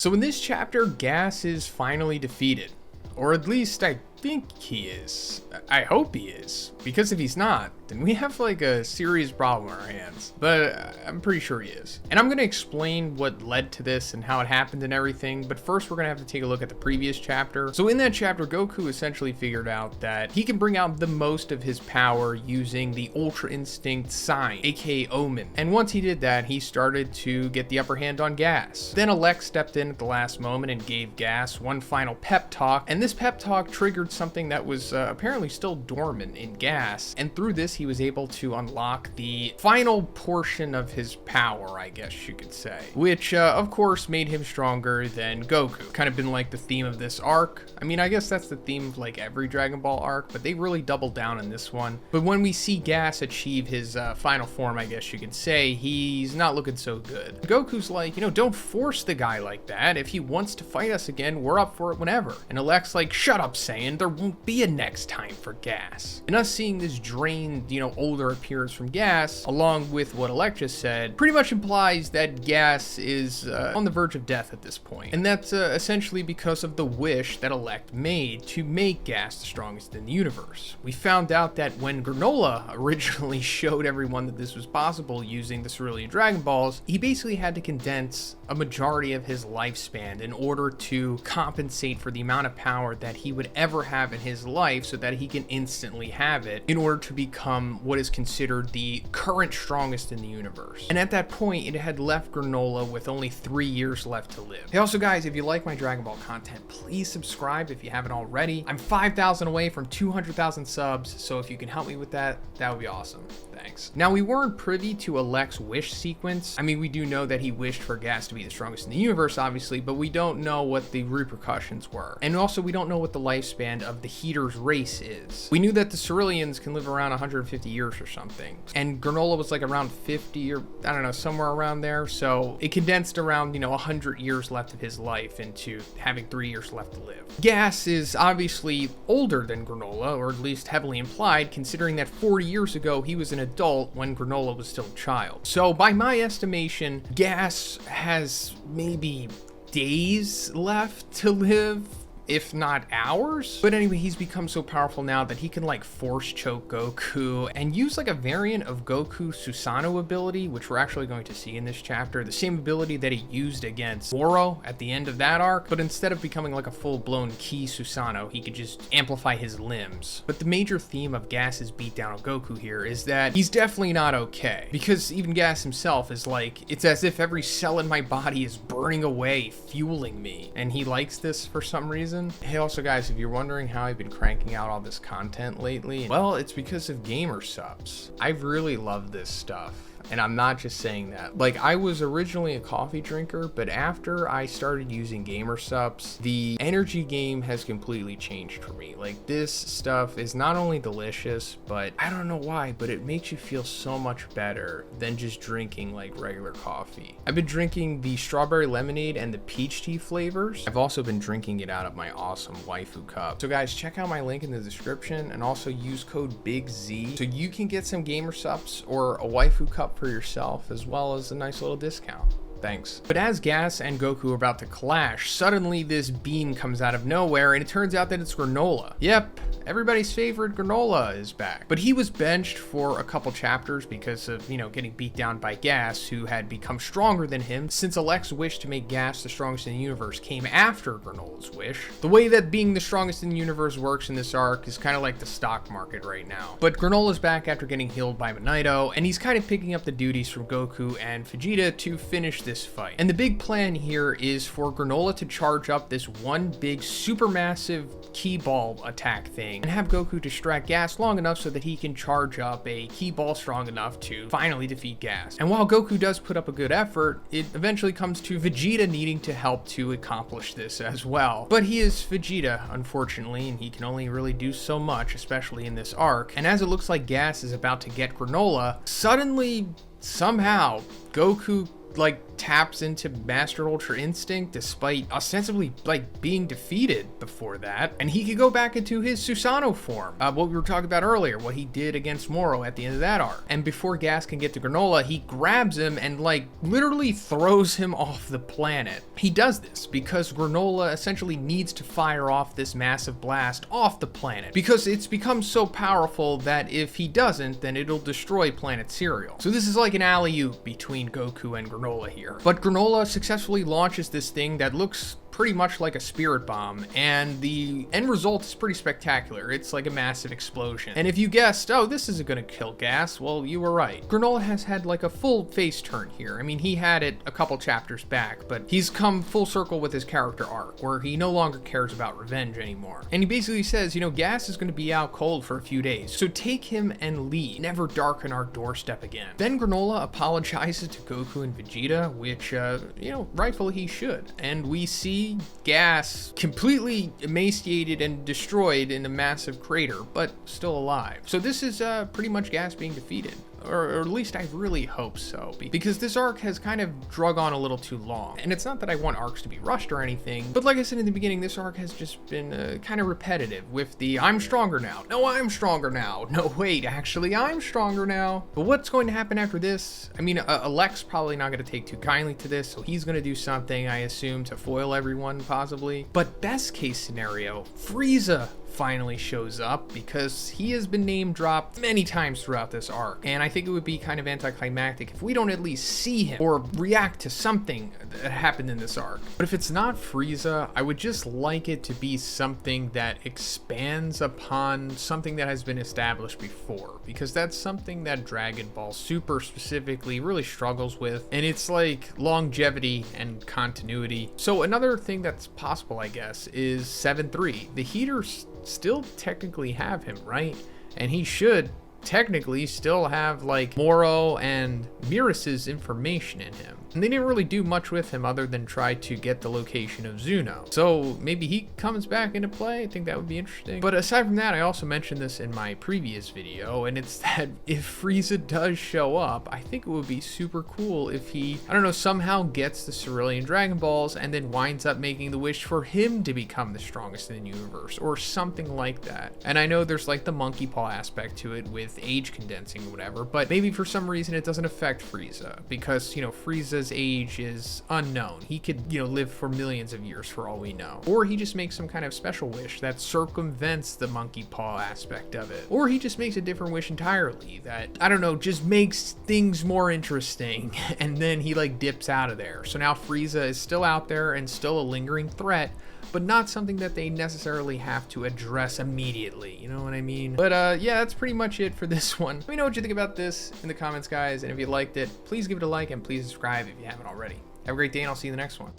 So in this chapter, Gas is finally defeated. Or at least I think he is. I hope he is. Because if he's not, then we have like a serious problem on our hands. But I'm pretty sure he is. And I'm going to explain what led to this and how it happened and everything. But first we're going to have to take a look at the previous chapter. So in that chapter, Goku essentially figured out that he can bring out the most of his power using the Ultra Instinct Sign, aka Omen. And once he did that, he started to get the upper hand on Gas. Then Alex stepped in at the last moment and gave Gas one final pep talk. And this pep talk triggered something that was apparently still dormant in Gas, and through this he was able to unlock the final portion of his power, I guess you could say, which of course made him stronger than Goku. Kind of been like the theme of this arc. I mean, I guess that's the theme of like every Dragon Ball arc, but they really doubled down on this one. But when we see Gas achieve his final form, I guess you could say, he's not looking so good. Goku's like, don't force the guy like that. If he wants to fight us again, we're up for it whenever. And Alex like, shut up, Saiyan. There won't be a next time for Gas. And us seeing this drained, older appearance from Gas, along with what Alex just said, pretty much implies that Gas is on the verge of death at this point. And that's essentially because of the wish that Alex made to make Gas the strongest in the universe. We found out that when Granola originally showed everyone that this was possible using the Cerulean Dragon Balls, he basically had to condense a majority of his lifespan in order to compensate for the amount of power that he would ever have in his life so that he can instantly have it in order to become what is considered the current strongest in the universe. And at that point, it had left Granola with only 3 years left to live. Hey, also guys, if you like my Dragon Ball content, please subscribe if you haven't already. I'm 5,000 away from 200,000 subs, so if you can help me with that, that would be awesome. Thanks. Now, we weren't privy to Alex's wish sequence. I mean, we do know that he wished for Gas to be the strongest in the universe, obviously, but we don't know what the repercussions were. And also, we don't know what the lifespan of the Heeter's race is. We knew that the Ceruleans can live around 150 years or something. And Granola was like around 50 or, I don't know, somewhere around there. So it condensed around, 100 years left of his life into having 3 years left to live. Gas is obviously older than Granola, or at least heavily implied, considering that 40 years ago he was an adult when Granola was still a child. So by my estimation, Gas has maybe days left to live, if not hours. But anyway, he's become so powerful now that he can like force choke Goku and use like a variant of Goku's Susanoo ability, which we're actually going to see in this chapter. The same ability that he used against Zoro at the end of that arc, but instead of becoming like a full-blown Ki Susanoo, he could just amplify his limbs. But the major theme of Gas's beatdown of Goku here is that he's definitely not okay, because even Gas himself is like, it's as if every cell in my body is burning away, fueling me. And he likes this for some reason. Hey, also guys, if you're wondering how I've been cranking out all this content lately, well, it's because of gamer subs. I really love this stuff. And I'm not just saying that. Like, I was originally a coffee drinker, but after I started using gamer subs, the energy game has completely changed for me. Like, this stuff is not only delicious, but I don't know why, but it makes you feel so much better than just drinking like regular coffee. I've been drinking the strawberry lemonade and the peach tea flavors. I've also been drinking it out of my awesome waifu cup. So guys, check out my link in the description and also use code BIGZ so you can get some gamer subs or a waifu cup for yourself, as well as a nice little discount. Thanks. But as Gas and Goku are about to clash, suddenly this beam comes out of nowhere and it turns out that it's Granola. Yep, everybody's favorite Granola is back. But he was benched for a couple chapters because of, getting beat down by Gas, who had become stronger than him, since Alex's wish to make Gas the strongest in the universe came after Granola's wish. The way that being the strongest in the universe works in this arc is kind of like the stock market right now. But Granola's back after getting healed by Monaito, and he's kind of picking up the duties from Goku and Vegeta to finish this fight. And the big plan here is for Granola to charge up this one big supermassive Ki Ball attack thing and have Goku distract Gas long enough so that he can charge up a Ki Ball strong enough to finally defeat Gas. And while Goku does put up a good effort, it eventually comes to Vegeta needing to help to accomplish this as well. But he is Vegeta, unfortunately, and he can only really do so much, especially in this arc. And as it looks like Gas is about to get Granola, suddenly, somehow, Goku taps into Master Ultra Instinct despite ostensibly like being defeated before that, and he could go back into his Susanoo form, what we were talking about earlier, what he did against Moro at the end of that arc. And before Gas can get to Granola, he grabs him and like literally throws him off the planet. He does this because Granola essentially needs to fire off this massive blast off the planet because it's become so powerful that if he doesn't, then it'll destroy Planet Cereal. So this is like an alley-oop between Goku and Granola here. But Granola successfully launches this thing that looks pretty much like a spirit bomb, and the end result is pretty spectacular. It's like a massive explosion. And if you guessed, oh, this isn't gonna kill Gas, well, you were right. Granola has had like a full face turn here. I mean, he had it a couple chapters back, but he's come full circle with his character arc, where he no longer cares about revenge anymore. And he basically says, you know, Gas is gonna be out cold for a few days, so take him and leave. Never darken our doorstep again. Then Granola apologizes to Goku and Vegeta, which, you know, rightfully he should. And we see Gas completely emaciated and destroyed in a massive crater, but still alive. So this is pretty much Gas being defeated. Or at least I really hope so, because this arc has kind of drug on a little too long. And it's not that I want arcs to be rushed or anything, but like I said in the beginning, this arc has just been kind of repetitive with the I'm stronger now. No, I'm stronger now. No, wait, actually, I'm stronger now. But what's going to happen after this? I mean, Alek's probably not going to take too kindly to this, so he's going to do something, I assume, to foil everyone, possibly. But best case scenario, Frieza finally shows up because he has been name dropped many times throughout this arc, and I think it would be kind of anticlimactic if we don't at least see him or react to something that happened in this arc. But if it's not Frieza, I would just like it to be something that expands upon something that has been established before, because that's something that Dragon Ball Super specifically really struggles with, and it's like longevity and continuity. So another thing that's possible, I guess, is 7-3. The Heeters still technically have him, right? And he should technically still have like Moro and Beerus's information in him. And they didn't really do much with him other than try to get the location of Zuno. So maybe he comes back into play. I think that would be interesting. But aside from that, I also mentioned this in my previous video, and it's that if Frieza does show up, I think it would be super cool if he, I don't know, somehow gets the Cerulean Dragon Balls and then winds up making the wish for him to become the strongest in the universe or something like that. And I know there's like the monkey paw aspect to it with age condensing or whatever, but maybe for some reason it doesn't affect Frieza because, you know, Frieza's age is unknown. He could, you know, live for millions of years for all we know. Or he just makes some kind of special wish that circumvents the monkey paw aspect of it. Or he just makes a different wish entirely that, I don't know, just makes things more interesting and then he like dips out of there. So now Frieza is still out there and still a lingering threat, but not something that they necessarily have to address immediately, you know what I mean? But yeah, that's pretty much it for this one. Let me know what you think about this in the comments, guys, and if you liked it, please give it a like and please subscribe if you haven't already. Have a great day, and I'll see you in the next one.